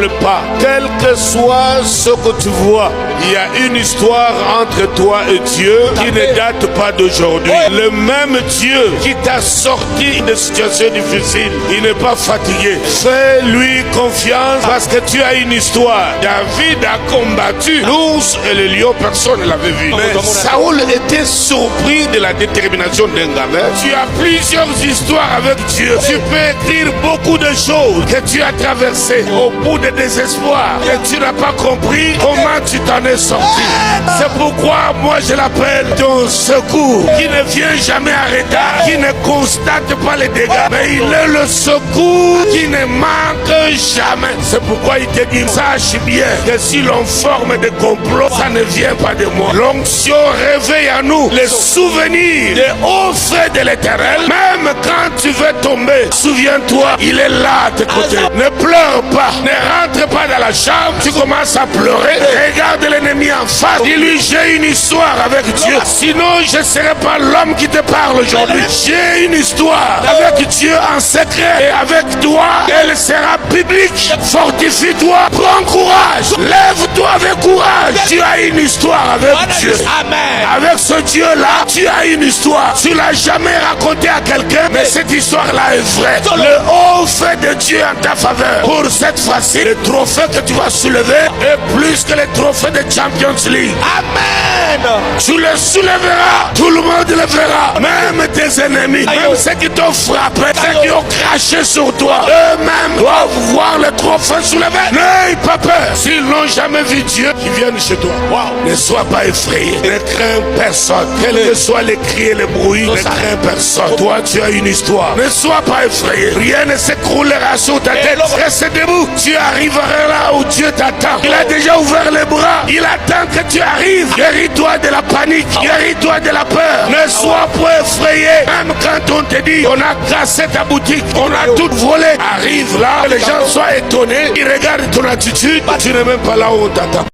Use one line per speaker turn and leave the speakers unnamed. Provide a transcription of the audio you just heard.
tremble pas. Quel que soit ce que tu vois, il y a une histoire entre toi et Dieu qui ne date pas d'aujourd'hui. Le même Dieu qui t'a sorti de situations difficiles, il n'est pas fatigué. Fais-lui confiance parce que tu as une histoire. David a combattu l'ours et le lion, personne ne l'avait vu. Mais Saoul était surpris de la détermination d'un gamin. Tu as plusieurs histoires avec Dieu. Tu peux écrire beaucoup de choses que tu as traversées au bout de désespoir et tu n'as pas compris comment tu t'en es sorti. C'est pourquoi moi je l'appelle ton secours qui ne vient jamais en retard, qui ne constate pas les dégâts, mais il est le secours qui ne manque jamais. C'est pourquoi il te dit, sache bien que si l'on forme des complots, ça ne vient pas de moi. L'onction réveille en nous les souvenirs des hauts faits de l'Éternel. Même quand tu veux tomber, souviens-toi, il est là à tes côtés. Ne pleure pas, ne rentre pas dans la chambre, tu commences à pleurer. Regarde l'ennemi en face, dis-lui, j'ai une histoire avec Dieu. Sinon, je ne serai pas l'homme qui te parle aujourd'hui. J'ai une histoire avec Dieu en secret et avec toi, elle sera publique. Fortifie-toi, prends courage, lève-toi avec courage. Tu as une histoire avec Dieu. Amen. Avec ce Dieu-là, tu as une histoire. Tu l'as jamais raconté à quelqu'un, mais cette histoire-là est vraie. Le haut fait de Dieu en ta faveur. Pour cette fois-ci, le trophée que tu vas soulever est plus que le trophée de Champions League. Amen. Tu le soulèveras, tout le monde le verra. Même tes ennemis, même ceux qui t'ont frappé, ceux qui ont craché sur toi, eux-mêmes doivent voir le trophée soulevé. N'aie pas peur. S'ils n'ont jamais vu Dieu, qu'ils viennent chez toi. Wow. Ne sois pas effrayé. Ne crains personne. Quel que soit les cris et les bruits, ne crains personne. Toi, tu as une histoire. Ne sois pas effrayé. Rien ne s'écroulera sur ta tête. Reste debout. Tu arriveras là où Dieu t'attend. Il a déjà ouvert les bras. Il attend que tu arrives. Guéris-toi de la panique. Guéris-toi de la peur. Ne sois pas effrayé. Même quand on te dit, on a cassé ta boutique, on a tout volé. Arrive là, les gens soient étonnés. Ils regardent ton attitude. Tu n'es même pas là où on t'attend.